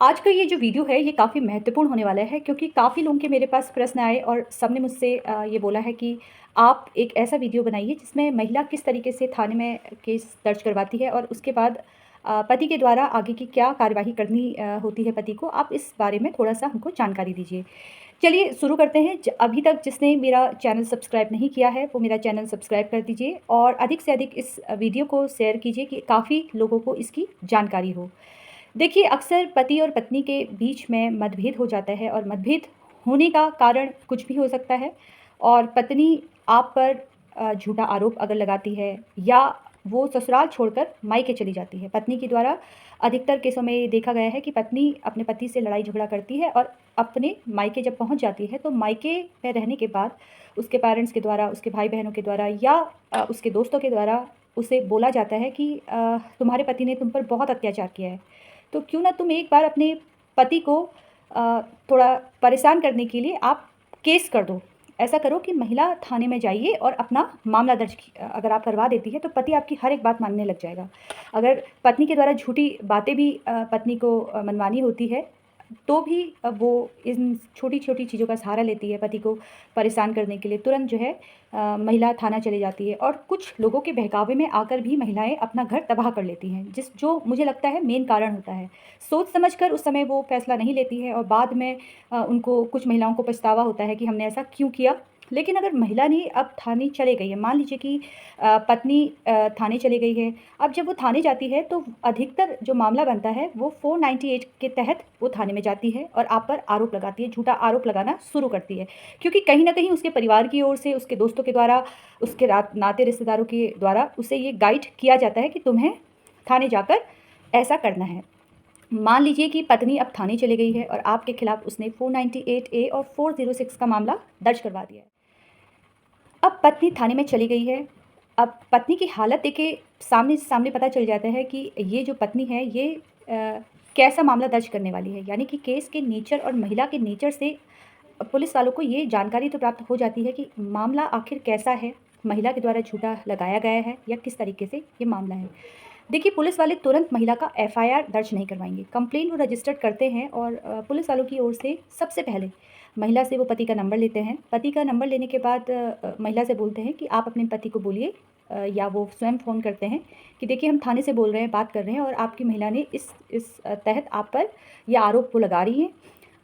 आज का ये जो वीडियो है ये काफ़ी महत्वपूर्ण होने वाला है क्योंकि काफ़ी लोगों के मेरे पास प्रश्न आए और सबने मुझसे ये बोला है कि आप एक ऐसा वीडियो बनाइए जिसमें महिला किस तरीके से थाने में केस दर्ज करवाती है और उसके बाद पति के द्वारा आगे की क्या कार्यवाही करनी होती है पति को। आप इस बारे में थोड़ा-सा हमको जानकारी दीजिए। चलिए शुरू करते हैं। अभी तक जिसने मेरा चैनल सब्सक्राइब नहीं किया है वो मेरा चैनल सब्सक्राइब कर दीजिए और अधिक से अधिक इस वीडियो को शेयर कीजिए कि काफ़ी लोगों को इसकी जानकारी हो। देखिए, अक्सर पति और पत्नी के बीच में मतभेद हो जाता है और मतभेद होने का कारण कुछ भी हो सकता है और पत्नी आप पर झूठा आरोप अगर लगाती है या वो ससुराल छोड़कर मायके चली जाती है। पत्नी के द्वारा अधिकतर केसों में ये देखा गया है कि पत्नी अपने पति से लड़ाई झगड़ा करती है और अपने मायके जब पहुंच जाती है तो मायके में रहने के बाद उसके पेरेंट्स के द्वारा, उसके भाई-बहनों के द्वारा या उसके दोस्तों के द्वारा उसे बोला जाता है कि तुम्हारे पति ने तुम पर बहुत अत्याचार किया है। तो क्यों ना तुम एक बार अपने पति को थोड़ा परेशान करने के लिए आप केस कर दो। ऐसा करो कि महिला थाने में जाइए और अपना मामला दर्ज अगर आप करवा देती है तो पति आपकी हर एक बात मानने लग जाएगा। अगर पत्नी के द्वारा झूठी बातें भी पत्नी को मनवानी होती है तो भी वो इन छोटी-छोटी चीज़ों का सहारा लेती है पति को परेशान करने के लिए। तुरंत जो है महिला थाना चली जाती है और कुछ लोगों के बहकावे में आकर भी महिलाएँ अपना घर तबाह कर लेती हैं, जो मुझे लगता है मेन कारण होता है। सोच समझकर उस समय वो फैसला नहीं लेती है और बाद में उनको कुछ महिलाओं को पछतावा होता है कि हमने ऐसा क्यों किया। लेकिन अगर महिला ने अब थाने चले गई है, मान लीजिए कि पत्नी थाने चली गई है। अब जब वो थाने जाती है तो अधिकतर जो मामला बनता है वो 498 के तहत वो थाने में जाती है और आप पर आरोप लगाती है, झूठा आरोप लगाना शुरू करती है। क्योंकि कहीं न कहीं उसके परिवार की ओर से, उसके दोस्तों के द्वारा, उसके नाते रिश्तेदारों के द्वारा उसे ये गाइड किया जाता है कि तुम्हें थाने जाकर ऐसा करना है। मान लीजिए कि पत्नी अब थाने चली गई है और आपके खिलाफ उसने 498 ए और 406 का मामला दर्ज करवा दिया है। अब पत्नी थाने में चली गई है। अब पत्नी की हालत देख के सामने से सामने पता चल जाता है कि ये जो पत्नी है ये कैसा मामला दर्ज करने वाली है। यानी कि केस के नेचर और महिला के नेचर से पुलिस वालों को ये जानकारी तो प्राप्त हो जाती है कि मामला आखिर कैसा है, महिला के द्वारा झूठा लगाया गया है या किस तरीके से ये मामला है। देखिए, पुलिस वाले तुरंत महिला का एफआईआर दर्ज नहीं करवाएँगे। कंप्लेंट वो रजिस्टर्ड करते हैं और पुलिस वालों की ओर से सबसे पहले महिला से वो पति का नंबर लेते हैं। पति का नंबर लेने के बाद महिला से बोलते हैं कि आप अपने पति को बोलिए या वो स्वयं फ़ोन करते हैं कि देखिए हम थाने से बोल रहे हैं, बात कर रहे हैं और आपकी महिला ने इस तहत आप पर ये आरोप वो लगा रही हैं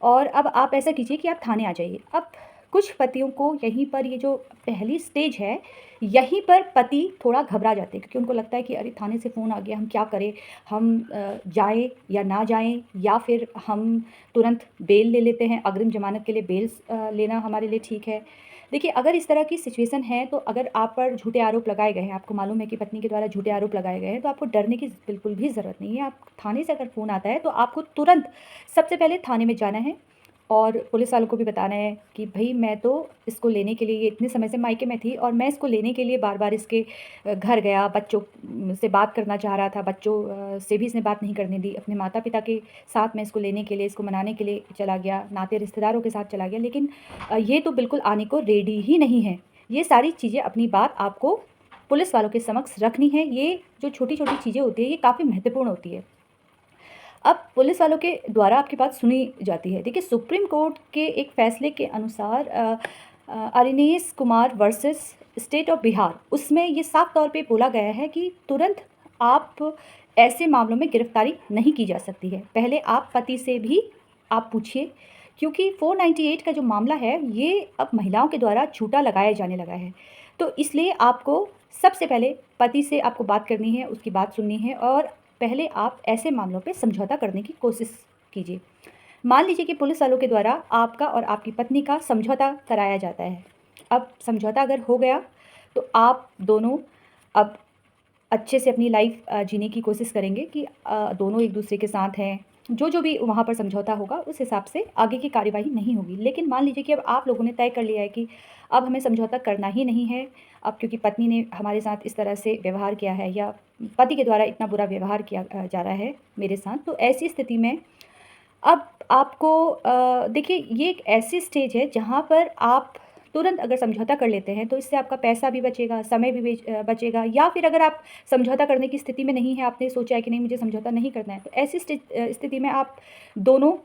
और अब आप ऐसा कीजिए कि आप थाने आ जाइए। अब कुछ पतियों को यहीं पर ये जो पहली स्टेज है, यहीं पर पति थोड़ा घबरा जाते हैं क्योंकि उनको लगता है कि अरे थाने से फ़ोन आ गया, हम क्या करें? हम जाएँ या ना जाएँ या फिर हम तुरंत बेल ले लेते हैं, अग्रिम ज़मानत के लिए बेल लेना हमारे लिए ठीक है। देखिए, अगर इस तरह की सिचुएशन है तो अगर आप पर झूठे आरोप लगाए गए हैं, आपको मालूम है कि पत्नी के द्वारा झूठे आरोप लगाए गए हैं, तो आपको डरने की बिल्कुल भी ज़रूरत नहीं है। आप थाने से अगर फ़ोन आता है तो आपको तुरंत सबसे पहले थाने में जाना है और पुलिस वालों को भी बताना है कि भई मैं तो इसको लेने के लिए ये इतने समय से मायके में थी और मैं इसको लेने के लिए बार-बार इसके घर गया, बच्चों से बात करना चाह रहा था, बच्चों से भी इसने बात नहीं करने दी। अपने माता-पिता के साथ मैं इसको लेने के लिए, इसको मनाने के लिए चला गया, नाते रिश्तेदारों के साथ चला गया, लेकिन ये तो बिल्कुल आने को रेडी ही नहीं है। ये सारी चीज़ें अपनी बात आपको पुलिस वालों के समक्ष रखनी है। ये जो छोटी-छोटी चीज़ें होती हैं, ये काफ़ी महत्वपूर्ण होती है। अब पुलिस वालों के द्वारा आपकी बात सुनी जाती है। देखिए, सुप्रीम कोर्ट के एक फ़ैसले के अनुसार Arnesh Kumar versus state of Bihar, उसमें ये साफ तौर पे बोला गया है कि तुरंत आप ऐसे मामलों में गिरफ्तारी नहीं की जा सकती है। पहले आप पति से भी आप पूछिए क्योंकि 498 का जो मामला है ये अब महिलाओं के द्वारा झूठा लगाया जाने लगा है। तो इसलिए आपको सबसे पहले पति से आपको बात करनी है, उसकी बात सुननी है और पहले आप ऐसे मामलों पे समझौता करने की कोशिश कीजिए। मान लीजिए कि पुलिस वालों के द्वारा आपका और आपकी पत्नी का समझौता कराया जाता है। अब समझौता अगर हो गया तो आप दोनों अब अच्छे से अपनी लाइफ जीने की कोशिश करेंगे कि दोनों एक दूसरे के साथ हैं। जो भी वहाँ पर समझौता होगा उस हिसाब से आगे की कार्यवाही नहीं होगी। लेकिन मान लीजिए कि अब आप लोगों ने तय कर लिया है कि अब हमें समझौता करना ही नहीं है। अब क्योंकि पत्नी ने हमारे साथ इस तरह से व्यवहार किया है या पति के द्वारा इतना बुरा व्यवहार किया जा रहा है मेरे साथ, तो ऐसी स्थिति में अब आपको देखिए ये एक ऐसी स्टेज है जहाँ पर आप तुरंत अगर समझौता कर लेते हैं तो इससे आपका पैसा भी बचेगा, समय भी बचेगा। या फिर अगर आप समझौता करने की स्थिति में नहीं है, आपने सोचा है कि नहीं मुझे समझौता नहीं करना है, तो ऐसी स्थिति में आप दोनों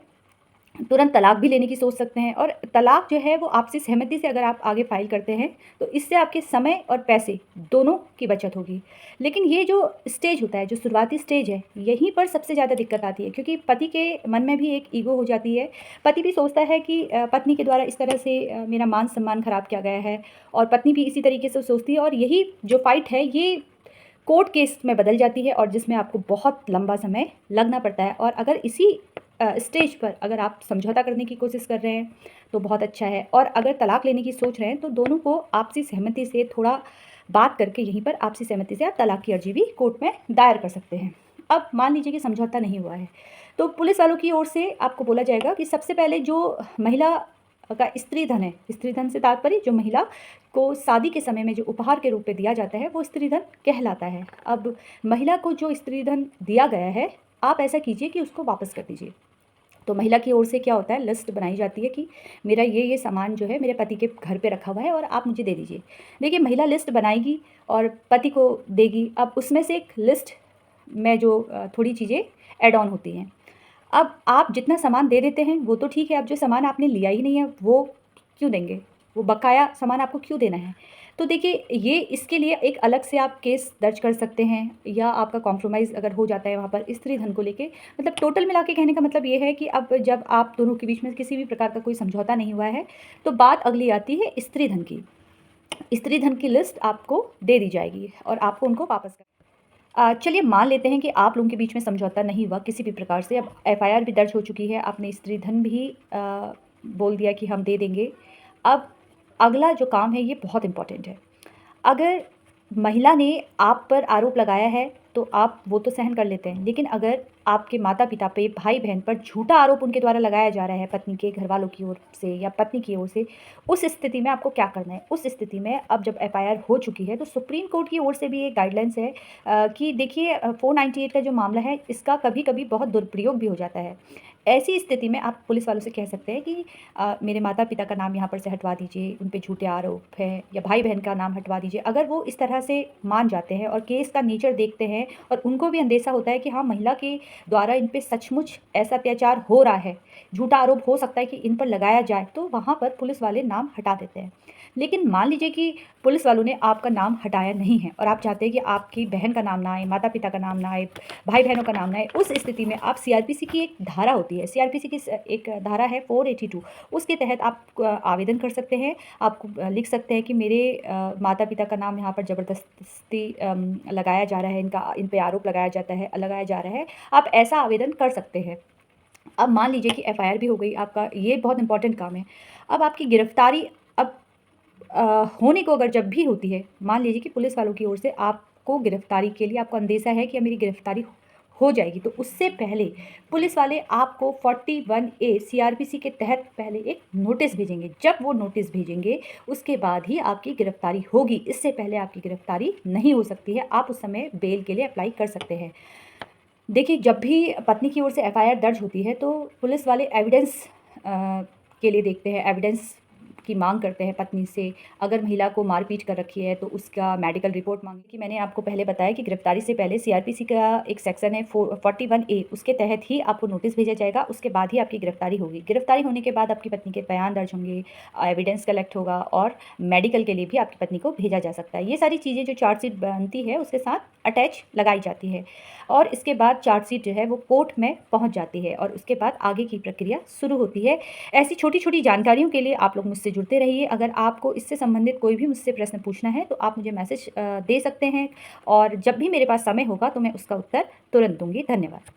तुरंत तलाक भी लेने की सोच सकते हैं। और तलाक जो है वो आपसी सहमति से अगर आप आगे फ़ाइल करते हैं तो इससे आपके समय और पैसे दोनों की बचत होगी। लेकिन ये जो स्टेज होता है, जो शुरुआती स्टेज है, यहीं पर सबसे ज़्यादा दिक्कत आती है, क्योंकि पति के मन में भी एक ईगो हो जाती है। पति भी सोचता है कि पत्नी के द्वारा इस तरह से मेरा मान सम्मान ख़राब किया गया है, और पत्नी भी इसी तरीके से सोचती है। और यही जो फ़ाइट है ये कोर्ट केस में बदल जाती है, और जिसमें आपको बहुत लंबा समय लगना पड़ता है। और अगर इसी स्टेज पर अगर आप समझौता करने की कोशिश कर रहे हैं तो बहुत अच्छा है, और अगर तलाक लेने की सोच रहे हैं तो दोनों को आपसी सहमति से थोड़ा बात करके यहीं पर आपसी सहमति से आप तलाक की अर्जी भी कोर्ट में दायर कर सकते हैं। अब मान लीजिए कि समझौता नहीं हुआ है, तो पुलिस वालों की ओर से आपको बोला जाएगा कि सबसे पहले जो महिला का स्त्री धन है, स्त्री धन से तात्पर्य जो महिला को शादी के समय में जो उपहार के रूप में दिया जाता है वो स्त्री धन कहलाता है। अब महिला को जो स्त्री धन दिया गया है, आप ऐसा कीजिए कि उसको वापस कर दीजिए। तो महिला की ओर से क्या होता है, लिस्ट बनाई जाती है कि मेरा ये सामान जो है मेरे पति के घर पे रखा हुआ है और आप मुझे दे दीजिए। देखिए, महिला लिस्ट बनाएगी और पति को देगी। अब उसमें से एक लिस्ट में जो थोड़ी चीज़ें ऐड ऑन होती हैं। अब आप जितना सामान दे देते हैं वो तो ठीक है, अब जो सामान आपने लिया ही नहीं है वो क्यों देंगे, वो बकाया सामान आपको क्यों देना है। तो देखिए, ये इसके लिए एक अलग से आप केस दर्ज कर सकते हैं, या आपका कॉम्प्रोमाइज़ अगर हो जाता है वहाँ पर स्त्री धन को लेके। मतलब टोटल मिला के कहने का मतलब ये है कि अब जब आप दोनों के बीच में किसी भी प्रकार का कोई समझौता नहीं हुआ है तो बात अगली आती है स्त्री धन की। स्त्री धन की लिस्ट आपको दे दी जाएगी और आपको उनको वापस कर चलिए मान लेते हैं कि आप लोगों के बीच में समझौता नहीं हुआ किसी भी प्रकार से। अब एफआईआर भी दर्ज हो चुकी है, आपने स्त्री धन भी बोल दिया कि हम दे देंगे। अब अगला जो काम है ये बहुत इम्पॉर्टेंट है। अगर महिला ने आप पर आरोप लगाया है तो आप वो तो सहन कर लेते हैं, लेकिन अगर आपके माता पिता पे, भाई बहन पर झूठा आरोप उनके द्वारा लगाया जा रहा है, पत्नी के घर वालों की ओर से या पत्नी की ओर से, उस स्थिति में आपको क्या करना है। उस स्थिति में अब जब एफआईआर हो चुकी है तो सुप्रीम कोर्ट की ओर से भी एक गाइडलाइंस है कि देखिए 498 का जो मामला है इसका कभी कभी बहुत दुरुपयोग भी हो जाता है। ऐसी स्थिति में आप पुलिस वालों से कह सकते हैं कि मेरे माता पिता का नाम यहाँ पर से हटवा दीजिए, उन पे झूठे आरोप हैं, या भाई बहन का नाम हटवा दीजिए। अगर वो इस तरह से मान जाते हैं और केस का नेचर देखते हैं और उनको भी अंदेशा होता है कि हाँ, महिला के द्वारा इन पे सचमुच ऐसा अत्याचार हो रहा है, झूठा आरोप हो सकता है कि इन पर लगाया जाए, तो वहाँ पर पुलिस वाले नाम हटा देते हैं। लेकिन मान लीजिए कि पुलिस वालों ने आपका नाम हटाया नहीं है और आप चाहते हैं कि आपकी बहन का नाम ना आए, माता पिता का नाम ना आए, भाई बहनों का नाम ना आए। उस स्थिति में आप सीआरपीसी की एक धारा होती है, सीआरपीसी की एक धारा है 482, उसके तहत आप आवेदन कर सकते हैं। आप लिख सकते हैं कि मेरे माता पिता का नाम यहाँ पर ज़बरदस्ती लगाया जा रहा है, इन पे आरोप लगाया जा रहा है। आप ऐसा आवेदन कर सकते हैं। अब मान लीजिए कि एफआईआर भी हो गई आपका, ये बहुत इंपॉर्टेंट काम है। अब आपकी गिरफ्तारी अब होने को अगर जब भी होती है, मान लीजिए कि पुलिस वालों की ओर से आपको गिरफ्तारी के लिए आपको अंदेशा है कि अब मेरी गिरफ्तारी हो जाएगी, तो उससे पहले पुलिस वाले आपको 41A सीआरपीसी के तहत पहले एक नोटिस भेजेंगे। जब वो नोटिस भेजेंगे उसके बाद ही आपकी गिरफ्तारी होगी, इससे पहले आपकी गिरफ्तारी नहीं हो सकती है। आप उस समय बेल के लिए अप्लाई कर सकते हैं। देखिए, जब भी पत्नी की ओर से एफआईआर दर्ज होती है तो पुलिस वाले एविडेंस के लिए देखते हैं, एविडेंस की मांग करते हैं पत्नी से। अगर महिला को मारपीट कर रखी है तो उसका मेडिकल रिपोर्ट मांगी। कि मैंने आपको पहले बताया कि गिरफ्तारी से पहले सीआरपीसी का एक सेक्शन है 41A, उसके तहत ही आपको नोटिस भेजा जाएगा, उसके बाद ही आपकी गिरफ्तारी होगी। गिरफ्तारी होने के बाद आपकी पत्नी के बयान दर्ज होंगे, एविडेंस कलेक्ट होगा और मेडिकल के लिए भी आपकी पत्नी को भेजा जा सकता है। ये सारी चीज़ें जो चार्जशीट बनती है उसके साथ अटैच लगाई जाती है, और इसके बाद चार्जशीट जो है वो कोर्ट में पहुंच जाती है और उसके बाद आगे की प्रक्रिया शुरू होती है। ऐसी छोटी छोटी जानकारियों के लिए आप लोग मुझसे जुड़ते रहिए। अगर आपको इससे संबंधित कोई भी मुझसे प्रश्न पूछना है तो आप मुझे मैसेज दे सकते हैं, और जब भी मेरे पास समय होगा तो मैं उसका उत्तर तुरंत दूंगी। धन्यवाद।